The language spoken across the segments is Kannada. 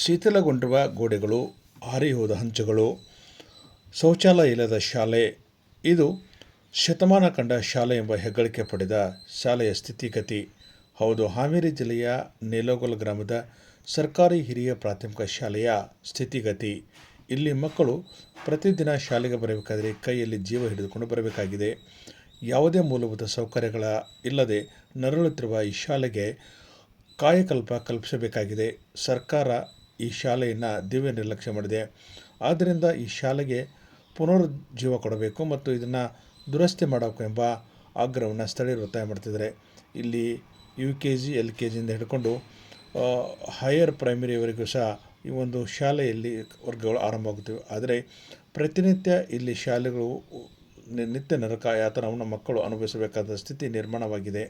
ಶಿಥಿಲಗೊಂಡಿರುವ ಗೋಡೆಗಳು, ಹಾರಿಹೋದ ಹಂಚುಗಳು, ಶೌಚಾಲಯ ಇಲ್ಲದ ಶಾಲೆ. ಇದು ಶತಮಾನ ಕಂಡ ಶಾಲೆ ಎಂಬ ಹೆಗ್ಗಳಿಕೆ ಪಡೆದ ಶಾಲೆಯ ಸ್ಥಿತಿಗತಿ. ಹೌದು, ಹಾವೇರಿ ಜಿಲ್ಲೆಯ ನೇಲಗೋಲ್ ಗ್ರಾಮದ ಸರ್ಕಾರಿ ಹಿರಿಯ ಪ್ರಾಥಮಿಕ ಶಾಲೆಯ ಸ್ಥಿತಿಗತಿ. ಇಲ್ಲಿ ಮಕ್ಕಳು ಪ್ರತಿದಿನ ಶಾಲೆಗೆ ಬರಬೇಕಾದರೆ ಕೈಯಲ್ಲಿ ಜೀವ ಹಿಡಿದುಕೊಂಡು ಬರಬೇಕಾಗಿದೆ. ಯಾವುದೇ ಮೂಲಭೂತ ಸೌಕರ್ಯಗಳ ಇಲ್ಲದೆ ನರಳುತ್ತಿರುವ ಈ ಶಾಲೆಗೆ ಕಾಯಕಲ್ಪ ಕಲ್ಪಿಸಬೇಕಾಗಿದೆ. ಸರ್ಕಾರ ಈ ಶಾಲೆಯನ್ನು ದಿವ್ಯ ನಿರ್ಲಕ್ಷ್ಯ ಮಾಡಿದೆ. ಆದ್ದರಿಂದ ಈ ಶಾಲೆಗೆ ಪುನರುಜ್ಜೀವ ಕೊಡಬೇಕು ಮತ್ತು ಇದನ್ನು ದುರಸ್ತಿ ಮಾಡಬೇಕು ಎಂಬ ಆಗ್ರಹವನ್ನು ಸ್ಥಳೀಯರು ಒತ್ತಾಯ ಮಾಡ್ತಿದ್ದಾರೆ. ಇಲ್ಲಿ UKG LKG ಇಂದ ಹಿಡ್ಕೊಂಡು ಹೈಯರ್ ಪ್ರೈಮರಿವರೆಗೂ ಸಹ ಈ ಒಂದು ಶಾಲೆಯಲ್ಲಿ ವರ್ಗಗಳು ಆರಂಭವಾಗುತ್ತವೆ. ಆದರೆ ಪ್ರತಿನಿತ್ಯ ಇಲ್ಲಿ ಶಾಲೆಗಳು ನಿತ್ಯ ನರಕ ಯಾತನವನ್ನು ಮಕ್ಕಳು ಅನುಭವಿಸಬೇಕಾದ ಸ್ಥಿತಿ ನಿರ್ಮಾಣವಾಗಿದೆ.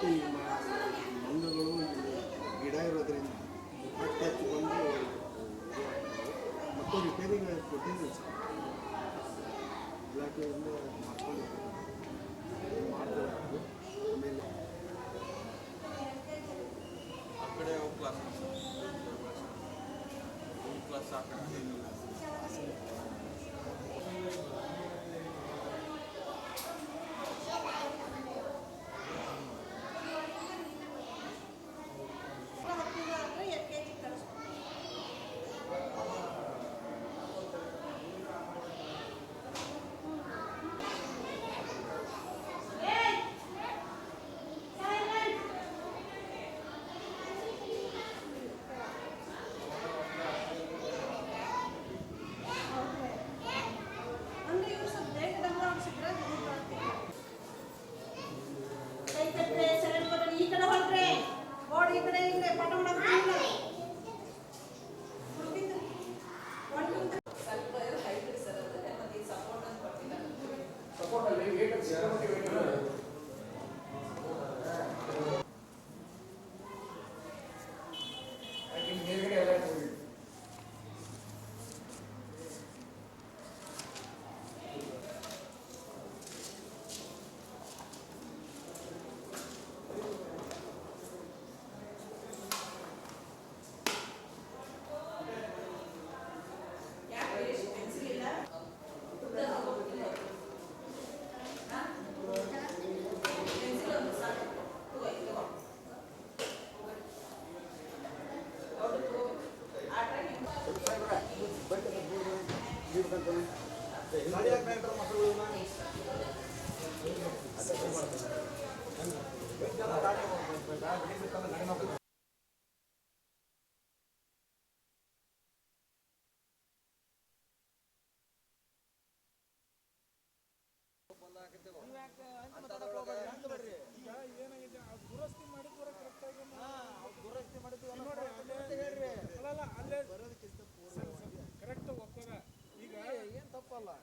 ಮತ್ತು ಈ ಮಂಗಗಳು ಗಿಡ ಇರೋದ್ರಿಂದ ಹತ್ತಿ ಹತ್ತಿ ಬಂದು ಮತ್ತು ರಿಪೇರಿಗೆ ಕೊಟ್ಟಿದ್ದೀವಿ ಸರ್. ಇಲಾಖೆಯಿಂದ ಮಾಡ್ತಾರೆ. ಆಮೇಲೆ ಆ ಕಡೆ ಕ್ಲಾಸ್ ಕ್ಲಾಸ್ ಆ ಕಡೆ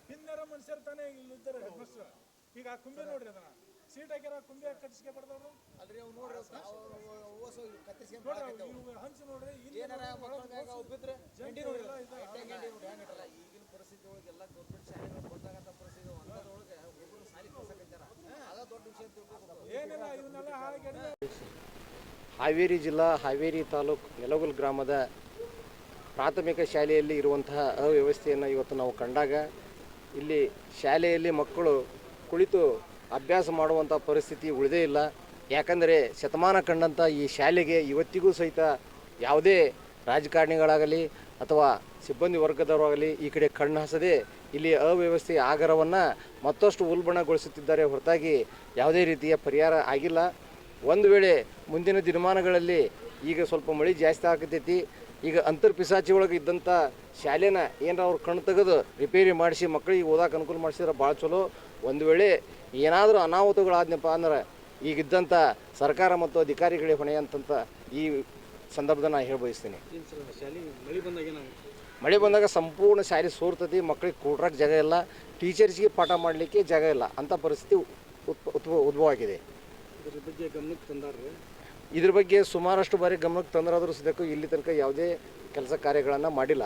ಹಿಂದಿನ ಮನುಷ್ಯರು ತಾನೇ ಇಲ್ಲಿದ್ದಾರೆ ಈಗ ಆ ಕುಂಬೆ ನೋಡ್ರಿ ಅದನ್ನ ಸೀಟ್ ಹಾಕ್ಯಾರ ಕುಂಬೆ ಕಟ್ಟಿಸ್ಕೆ ಬಡ್ದವ್ರು ಅಲ್ರಿ ಅವು ನೋಡ್ರಿ ಹಂಚು ನೋಡ್ರಿ ಈಗಿನ ಪರಿಸ್ಥಿತಿ ಒಳಗೆ ಎಲ್ಲ ಗೌರ್ಮೆಂಟ್ ಶಾಲೆಗಳು ಬಂದಾಗಂತ ಪರಿಸ್ಥಿತಿ ಅಂಥದ್ರೊಳಗೆ ಒಬ್ಬರು ಶಾಲೆ ಕಳ್ಸಕತ್ತಾರ ಅದ ದೊಡ್ಡ ವಿಷಯ ತಿಳ್ಕೊಬೇಕು. ಏನಿಲ್ಲ ಇವನ್ನೆಲ್ಲ ಹಾಗೆ ಹಾವೇರಿ ಜಿಲ್ಲಾ ಹಾವೇರಿ ತಾಲೂಕು ನೆಲಗುಲ್ ಗ್ರಾಮದ ಪ್ರಾಥಮಿಕ ಶಾಲೆಯಲ್ಲಿ ಇರುವಂತಹ ಅವ್ಯವಸ್ಥೆಯನ್ನು ಇವತ್ತು ನಾವು ಕಂಡಾಗ ಇಲ್ಲಿ ಶಾಲೆಯಲ್ಲಿ ಮಕ್ಕಳು ಕುಳಿತು ಅಭ್ಯಾಸ ಮಾಡುವಂಥ ಪರಿಸ್ಥಿತಿ ಉಳಿದೇ ಇಲ್ಲ. ಯಾಕಂದರೆ ಶತಮಾನ ಕಂಡಂಥ ಈ ಶಾಲೆಗೆ ಇವತ್ತಿಗೂ ಸಹಿತ ಯಾವುದೇ ರಾಜಕಾರಣಿಗಳಾಗಲಿ ಅಥವಾ ಸಿಬ್ಬಂದಿ ವರ್ಗದವರಾಗಲಿ ಈ ಕಡೆ ಕಣ್ಣು ಹಾಸದೆ ಇಲ್ಲಿ ಅವ್ಯವಸ್ಥೆಯ ಆಗರವನ್ನು ಮತ್ತಷ್ಟು ಉಲ್ಬಣಗೊಳಿಸುತ್ತಿದ್ದಾರೆ ಹೊರತಾಗಿ ಯಾವುದೇ ರೀತಿಯ ಪರಿಹಾರ ಆಗಿಲ್ಲ. ಒಂದು ವೇಳೆ ಮುಂದಿನ ದಿನಮಾನಗಳಲ್ಲಿ ಈಗ ಸ್ವಲ್ಪ ಮಳೆ ಜಾಸ್ತಿ ಆಗ್ತೈತಿ, ಈಗ ಅಂತರ್ಪಿಸಾಚಿ ಒಳಗೆ ಇದ್ದಂಥ ಶಾಲೆನ ಏನಾರ ಅವ್ರು ಕಣ್ಣು ತೆಗೆದು ರಿಪೇರಿ ಮಾಡಿಸಿ ಮಕ್ಕಳಿಗೆ ಓದಕ್ಕೆ ಅನುಕೂಲ ಮಾಡಿಸಿದ್ರೆ ಭಾಳ ಚಲೋ. ಒಂದು ವೇಳೆ ಏನಾದರೂ ಅನಾಹುತಗಳಾದ್ನಪ್ಪ ಅಂದ್ರೆ ಈಗಿದ್ದಂಥ ಸರ್ಕಾರ ಮತ್ತು ಅಧಿಕಾರಿಗಳಿಗೆ ಹೊಣೆ ಅಂತಂತ ಈ ಸಂದರ್ಭದ ನಾನು ಹೇಳಿ ಬಯಸ್ತೀನಿ. ಮಳೆ ಬಂದಾಗ ಸಂಪೂರ್ಣ ಶಾಲೆ ಸೋರ್ತತಿ, ಮಕ್ಕಳಿಗೆ ಕೂಡ್ರಕ್ಕೆ ಜಾಗ ಇಲ್ಲ, ಟೀಚರ್ಸ್ಗೆ ಪಾಠ ಮಾಡಲಿಕ್ಕೆ ಜಾಗ ಇಲ್ಲ, ಅಂಥ ಪರಿಸ್ಥಿತಿ ಉದ್ಭವ ಆಗಿದೆ. ಇದ್ರ ಬಗ್ಗೆ ಗಮನಕ್ಕೆ ತಂದಾರ್ರಿ. ಇದ್ರ ಬಗ್ಗೆ ಸುಮಾರಷ್ಟು ಬಾರಿ ಗಮನಕ್ಕೆ ತಂದರಾದರೂ ಸದ್ಯಕ್ಕೂ ಇಲ್ಲಿ ತನಕ ಯಾವುದೇ ಕೆಲಸ ಕಾರ್ಯಗಳನ್ನು ಮಾಡಿಲ್ಲ.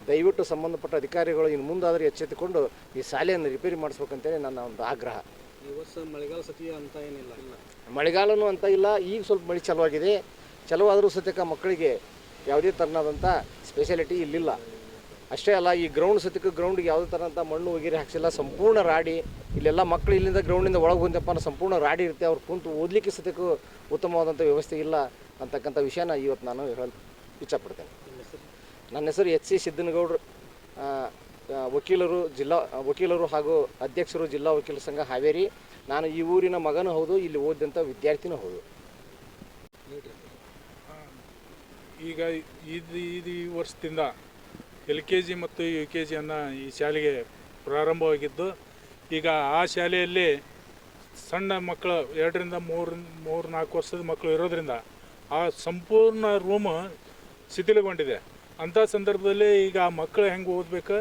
ದಯವಿಟ್ಟು ಸಂಬಂಧಪಟ್ಟ ಅಧಿಕಾರಿಗಳು ಇನ್ನು ಮುಂದಾದರೂ ಎಚ್ಚೆತ್ತುಕೊಂಡು ಈ ಶಾಲೆಯನ್ನು ರಿಪೇರಿ ಮಾಡಿಸ್ಬೇಕಂತೇಳಿ ನನ್ನ ಒಂದು ಆಗ್ರಹ. ಈ ವರ್ಷ ಮಳೆಗಾಲ ಸತಿ ಅಂತ ಏನಿಲ್ಲ, ಮಳೆಗಾಲನೂ ಅಂತ ಇಲ್ಲ, ಈಗ ಸ್ವಲ್ಪ ಮಳೆ ಚಲುವಾಗಿದೆ. ಚಲುವಾದರೂ ಸದ್ಯಕ್ಕೆ ಮಕ್ಕಳಿಗೆ ಯಾವುದೇ ಥರನಾದಂಥ ಸ್ಪೆಷಾಲಿಟಿ ಇಲ್ಲಿಲ್ಲ. ಅಷ್ಟೇ ಅಲ್ಲ, ಈ ಗ್ರೌಂಡ್ ಸದ್ಯಕ್ಕೆ ಗ್ರೌಂಡಿಗೆ ಯಾವುದೇ ಥರದಂಥ ಮಣ್ಣು ವಗೇರೆ ಹಾಕ್ಸಿಲ್ಲ, ಸಂಪೂರ್ಣ ರಾಡಿ. ಇಲ್ಲೆಲ್ಲ ಮಕ್ಕಳು ಇಲ್ಲಿಂದ ಗ್ರೌಂಡಿಂದ ಒಳಗೆ ಬಂದಪ್ಪ ಅನ್ನೋ ಸಂಪೂರ್ಣ ರಾಡಿ ಇರುತ್ತೆ, ಅವ್ರು ಕುಂತು ಓದಲಿಕ್ಕೆ ಸದ್ಯಕ್ಕೂ ಉತ್ತಮವಾದಂಥ ವ್ಯವಸ್ಥೆ ಇಲ್ಲ ಅಂತಕ್ಕಂಥ ವಿಷಯನ ಇವತ್ತು ನಾನು ಹೇಳಲು ಇಚ್ಛಪಡ್ತೇನೆ. ನನ್ನ ಹೆಸರು ಎಚ್ ಸಿ ಸಿದ್ದನಗೌಡ್ರು, ವಕೀಲರು ಹಾಗೂ ಅಧ್ಯಕ್ಷರು ಜಿಲ್ಲಾ ವಕೀಲರ ಸಂಘ ಹಾವೇರಿ. ನಾನು ಈ ಊರಿನ ಮಗನೂ ಹೌದು, ಇಲ್ಲಿ ಓದಿದಂಥ ವಿದ್ಯಾರ್ಥಿನೂ ಹೌದು. ಈಗ ಈ ವರ್ಷದಿಂದ LKG ಮತ್ತು UKG ಈ ಶಾಲೆಗೆ ಪ್ರಾರಂಭವಾಗಿದ್ದು, ಈಗ ಆ ಶಾಲೆಯಲ್ಲಿ ಸಣ್ಣ ಮಕ್ಕಳು 2 ರಿಂದ 3-4 ವರ್ಷದ ಮಕ್ಕಳು ಇರೋದ್ರಿಂದ ಆ ಸಂಪೂರ್ಣ ರೂಮ್ ಶಿಥಿಲಗೊಂಡಿದೆ. ಅಂಥ ಸಂದರ್ಭದಲ್ಲಿ ಈಗ ಆ ಮಕ್ಕಳು ಹೆಂಗೆ ಓದಬೇಕು,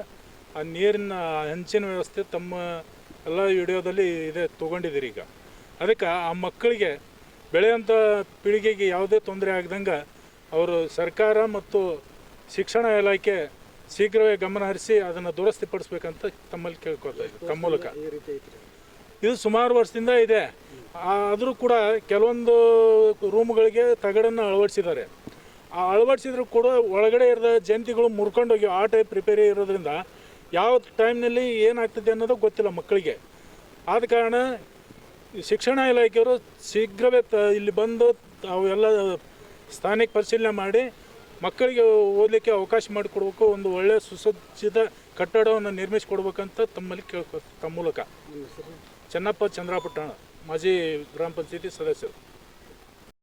ಆ ನೀರಿನ ಹಂಚಿನ ವ್ಯವಸ್ಥೆ ತಮ್ಮ ಎಲ್ಲ ವಿಡಿಯೋದಲ್ಲಿ ಇದೆ ತೊಗೊಂಡಿದ್ದೀರಿ. ಈಗ ಅದಕ್ಕೆ ಆ ಮಕ್ಕಳಿಗೆ ಬೆಳೆಯುವಂಥ ಪೀಳಿಗೆಗೆ ಯಾವುದೇ ತೊಂದರೆ ಆಗದಂಗೆ ಅವರು ಸರ್ಕಾರ ಮತ್ತು ಶಿಕ್ಷಣ ಇಲಾಖೆ ಶೀಘ್ರವೇ ಗಮನ ಹರಿಸಿ ಅದನ್ನು ದುರಸ್ತಿಪಡಿಸ್ಬೇಕಂತ ತಮ್ಮಲ್ಲಿ ಕೇಳ್ಕೊಳ್ತಾ ಇದ್ದೀವಿ ತಮ್ಮ ಮೂಲಕ. ಇದು ಸುಮಾರು ವರ್ಷದಿಂದ ಇದೆ. ಆದರೂ ಕೂಡ ಕೆಲವೊಂದು ರೂಮ್ಗಳಿಗೆ ತಗಡನ್ನು ಅಳವಡಿಸಿದ್ದಾರೆ. ಆ ಅಳವಡಿಸಿದ್ರು ಕೂಡ ಒಳಗಡೆ ಇರೋ ಜಂತಿಗಳು ಮುರ್ಕೊಂಡೋಗಿ ಆ ಟೈಪ್ ರಿಪೇರಿ ಇರೋದ್ರಿಂದ ಯಾವ ಟೈಮ್ನಲ್ಲಿ ಏನಾಗ್ತದೆ ಅನ್ನೋದು ಗೊತ್ತಿಲ್ಲ ಮಕ್ಕಳಿಗೆ. ಆದ ಕಾರಣ ಶಿಕ್ಷಣ ಇಲಾಖೆಯವರು ಶೀಘ್ರವೇ ಇಲ್ಲಿ ಬಂದು ಅವೆಲ್ಲ ಸ್ಥಾನಿಕ ಪರಿಶೀಲನೆ ಮಾಡಿ ಮಕ್ಕಳಿಗೆ ಓದಲಿಕ್ಕೆ ಅವಕಾಶ ಮಾಡಿಕೊಡ್ಬೇಕು. ಒಂದು ಒಳ್ಳೆಯ ಸುಸಜ್ಜಿತ ಕಟ್ಟಡವನ್ನು ನಿರ್ಮಿಸಿಕೊಡ್ಬೇಕಂತ ತಮ್ಮಲ್ಲಿ ತಮ್ಮ ಮೂಲಕ. ಚೆನ್ನಪ್ಪ ಚಂದ್ರಾಪಟ್ಟಣ, ಮಾಜಿ ಗ್ರಾಮ ಪಂಚಾಯತಿ ಸದಸ್ಯರು.